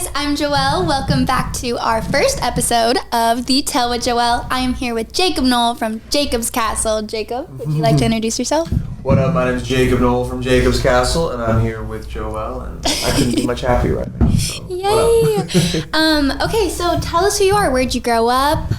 guys, I'm Joelle. Welcome back to our first episode of the Tell with Joelle. I am here with Jakob Nowell from Jakob's Castle. Jakob, would you like to introduce yourself? What up, my name is Jakob Nowell from Jakob's Castle, and I'm here with Joelle, and I couldn't be much happier right now. So, yay! Okay, so tell us who you are. Where'd you grow up?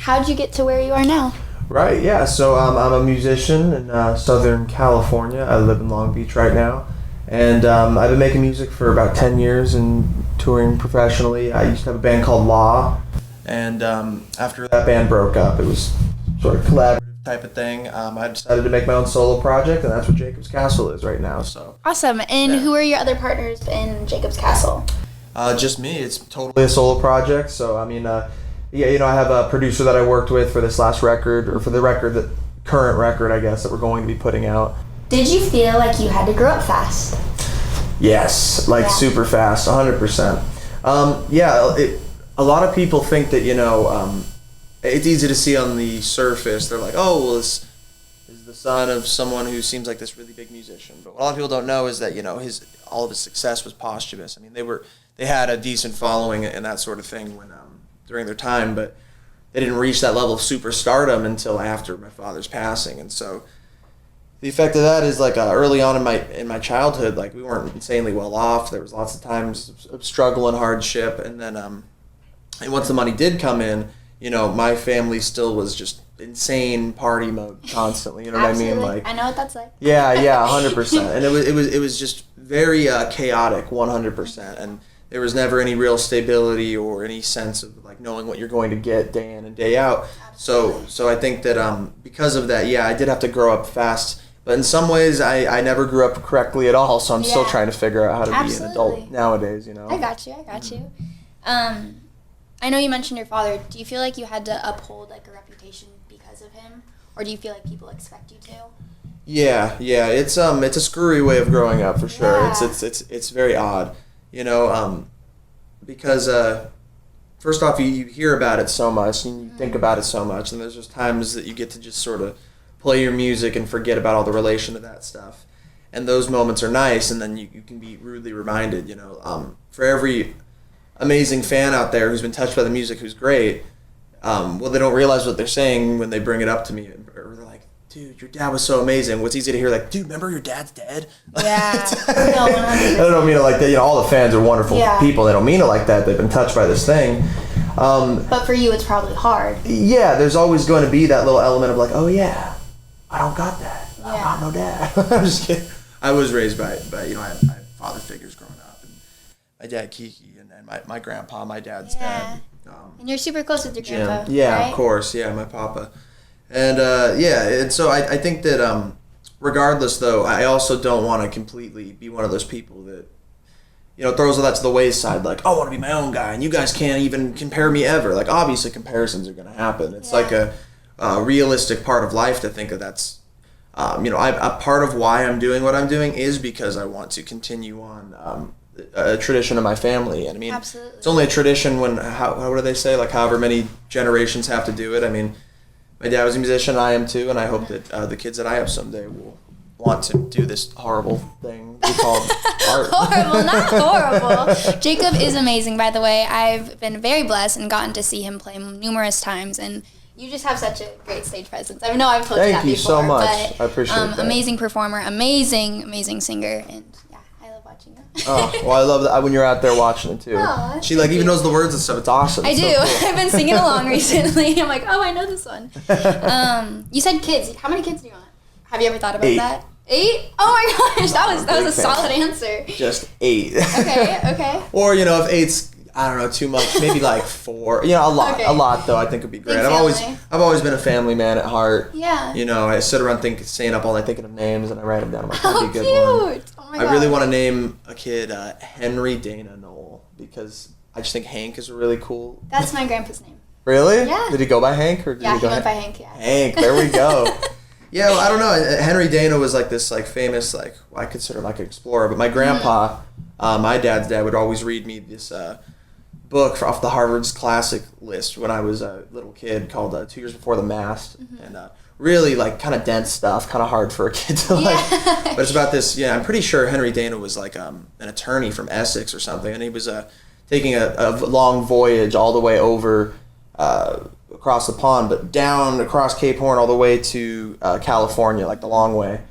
How'd you get to where you are now? Right, yeah, so I'm a musician in Southern California. I live in Long Beach right now, and I've been making music for about 10 years and touring professionally. I used to have a band called Law, and after that band broke up, it was sort of collaborative type of thing. I decided to make my own solo project, and that's what Jakob's Castle is right now. So awesome. And who are your other partners in Jakob's Castle? Just me. It's totally a solo project. So I mean, I have a producer that I worked with for this last record, or for the current record, I guess, that we're going to be putting out. Did you feel like you had to grow up fast? Yes, super fast, 100%. A lot of people think that, it's easy to see on the surface. They're like, oh, well, this is the son of someone who seems like this really big musician. But what a lot of people don't know is that, all of his success was posthumous. I mean, they had a decent following and that sort of thing during their time, but they didn't reach that level of superstardom until after my father's passing. And so the effect of that is early on in my childhood, we weren't insanely well off. There was lots of times of struggle and hardship, and then and once the money did come in, my family still was just insane party mode constantly. You know what I mean? I know what that's like. Yeah, 100%. And it was just very chaotic, 100%. And there was never any real stability or any sense of knowing what you're going to get day in and day out. Absolutely. So I think that because of that, I did have to grow up fast. But in some ways, I never grew up correctly at all. So I'm still trying to figure out how to be an adult nowadays. I got you. I know you mentioned your father. Do you feel like you had to uphold a reputation because of him, or do you feel like people expect you to? Yeah. It's a screwy way of growing up for sure. Yeah. It's very odd, because first off, you hear about it so much and you think about it so much, and there's just times that you get to just sort of play your music and forget about all the relation to that stuff, and those moments are nice, and then you can be rudely reminded. For every amazing fan out there who's been touched by the music, who's great, they don't realize what they're saying when they bring it up to me, or they're like, dude, your dad was so amazing. What's easy to hear, dude, remember your dad's dead? Yeah. No, 100%. I don't mean it like that. All the fans are wonderful people. They don't mean it like that. They've been touched by this thing. But for you, it's probably hard. Yeah, there's always going to be that little element of oh yeah, I don't got that. I don't got no dad. I'm just kidding. I was raised by I had father figures growing up, and my dad Kiki, and my grandpa, my dad's dad. And you're super close with your grandpa. Yeah, right? Of course. Yeah, my papa. And and so I think that regardless, though, I also don't want to completely be one of those people that throws all that to the wayside. I want to be my own guy, and you guys can't even compare me ever. Obviously, comparisons are going to happen. It's a realistic part of life to think that that's. A part of why I'm doing what I'm doing is because I want to continue on a tradition of my family. And I mean, absolutely. It's only a tradition when what do they say? However many generations have to do it. I mean, my dad was a musician, I am too, and I hope that the kids that I have someday will want to do this horrible thing we call art. Horrible, not horrible. Jakob is amazing, by the way. I've been very blessed and gotten to see him play numerous times, and you just have such a great stage presence. I know I've told you that before. Thank you so much. I appreciate that. Amazing performer, amazing singer, and I love watching you. Oh, well, I love that when you're out there watching it too. Aw, she even knows the words and stuff. It's awesome. I do. So cool. I've been singing along recently. I'm like, oh, I know this one. You said kids. How many kids do you want? Have you ever thought about 8. that? 8? Oh my gosh, that was a solid answer. Just 8. Okay. Or if 8's, I don't know, too much, maybe 4. A lot. Okay. A lot though I think would be great. Big I've always been a family man at heart. Yeah. I sit around staying up all night thinking of names, and I write them down. I'm like, that'd be a good cute. one. Oh my I God. really want to name a kid Henry Dana Nowell, because I just think Hank is really cool. That's my grandpa's name. Really? Yeah. Did he go by Hank, or did Yeah, he go went by Hank, yeah. Hank, there we go. Yeah, well, I don't know. Henry Dana was this famous I consider him an explorer. But my grandpa, my dad's dad, would always read me this book off the Harvard's classic list when I was a little kid called 2 Years Before the Mast, and really kind of dense stuff, kind of hard for a kid to But it's about this. Yeah, I'm pretty sure Henry Dana was an attorney from Essex or something, and he was taking a long voyage all the way over across the pond, but down across Cape Horn all the way to California, like the long way,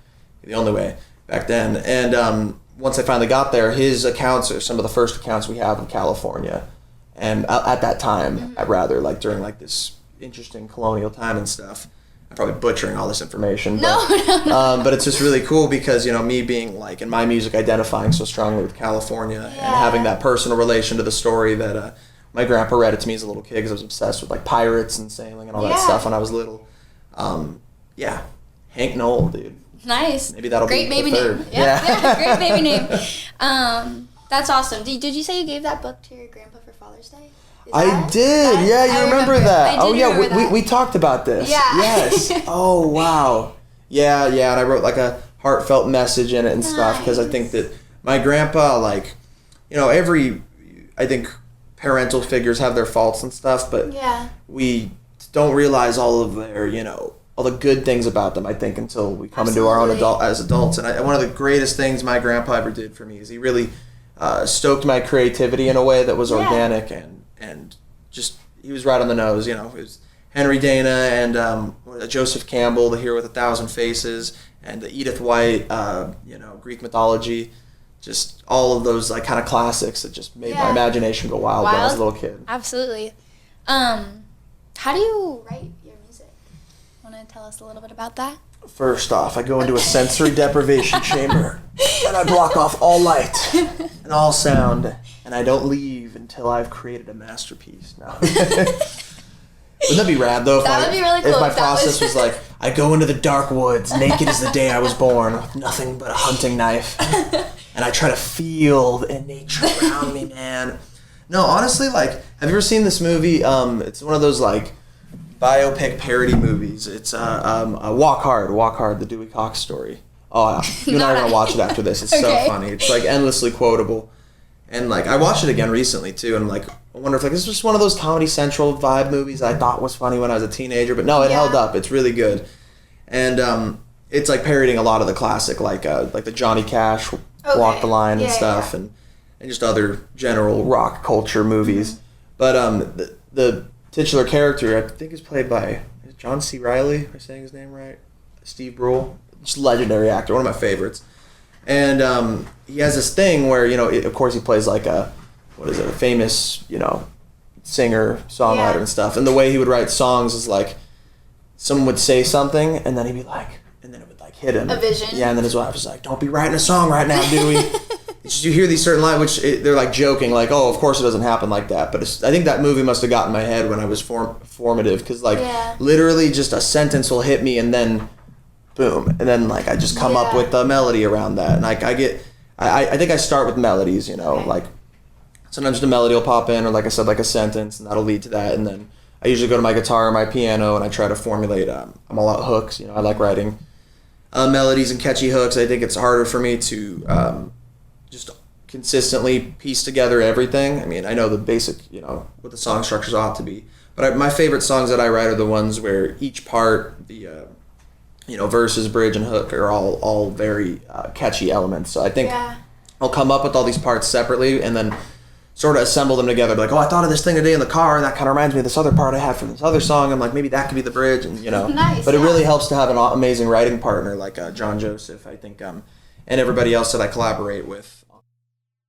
the only way back then. And once I finally got there, his accounts are some of the first accounts we have of California. And at that time, rather, like during like this interesting colonial time and stuff. I'm probably butchering all this information. No. But it's just really cool because, you know, me being like in my music identifying so strongly with California and having that personal relation to the story that my grandpa read it to me as a little kid because I was obsessed with like pirates and sailing and all that stuff when I was little. Hank Nowell, dude. Nice. Maybe that'll great be baby the third. name. Yeah, great baby name. That's awesome. Did you say you gave that book to your grandpa for Father's Day? I did. Yeah, you remember that. I did remember that. We talked about this. Yeah. Yes. Oh, wow. Yeah, and I wrote like a heartfelt message in it and stuff because I think that my grandpa, like, you know, I think parental figures have their faults and stuff, but we don't realize all of their, you know, all the good things about them, I think, until we come into our own as adults. And one of the greatest things my grandpa ever did for me is he really stoked my creativity in a way that was organic and just, he was right on the nose, you know. It was Henry Dana and Joseph Campbell, The Hero with 1,000 Faces, and the Edith White, you know, Greek mythology, just all of those like kind of classics that just made my imagination go wild when I was a little kid. Absolutely. How do you write your music? Want to tell us a little bit about that? First off, I go into a sensory deprivation chamber and I block off all light and all sound, and I don't leave until I've created a masterpiece. No. Wouldn't that be rad though? That would be really cool. If my process was like, I go into the dark woods, naked as the day I was born, with nothing but a hunting knife, and I try to feel the nature around me, man. No, honestly, like, have you ever seen this movie? It's one of those like biopic parody movies. It's Walk Hard, the Dewey Cox story. Oh, you and I are gonna watch it after this. It's so funny. It's like endlessly quotable. And like I watched it again recently too, and like I wonder if like this is just one of those Comedy Central vibe movies I thought was funny when I was a teenager, but no, it held up. It's really good, and it's like parodying a lot of the classic like the Johnny Cash Walk the Line and stuff, and just other general rock culture movies. But the titular character I think is played by John C. Reilly. Am I saying his name right? Steve Brule, just legendary actor, one of my favorites. And he has this thing where, you know, of course he plays like a famous, you know, singer, songwriter and stuff. And the way he would write songs is like someone would say something and then he'd be like, and then it would like hit him. A vision. Yeah, and then his wife was like, don't be writing a song right now, Dewey. It's just, you hear these certain lines, which they're like joking, like, oh, of course it doesn't happen like that. But I think that movie must have gotten in my head when I was formative because like literally just a sentence will hit me and then boom, and then like I just come up with a melody around that, and like I think I start with melodies, you know, like sometimes the melody will pop in, or like I said, like a sentence, and that'll lead to that, and then I usually go to my guitar or my piano and I try to formulate. I'm all out hooks, you know. I like writing melodies and catchy hooks. I think it's harder for me to just consistently piece together everything. I mean, I know the basic, you know, what the song structures ought to be, but my favorite songs that I write are the ones where each part, the you know, verses, bridge, and hook are all very catchy elements. So I think I'll come up with all these parts separately and then sort of assemble them together. Be like, oh, I thought of this thing today in the car, and that kind of reminds me of this other part I had from this other song. I'm like, maybe that could be the bridge, and you know. Nice. But it really helps to have an amazing writing partner like John Joseph, I think, and everybody else that I collaborate with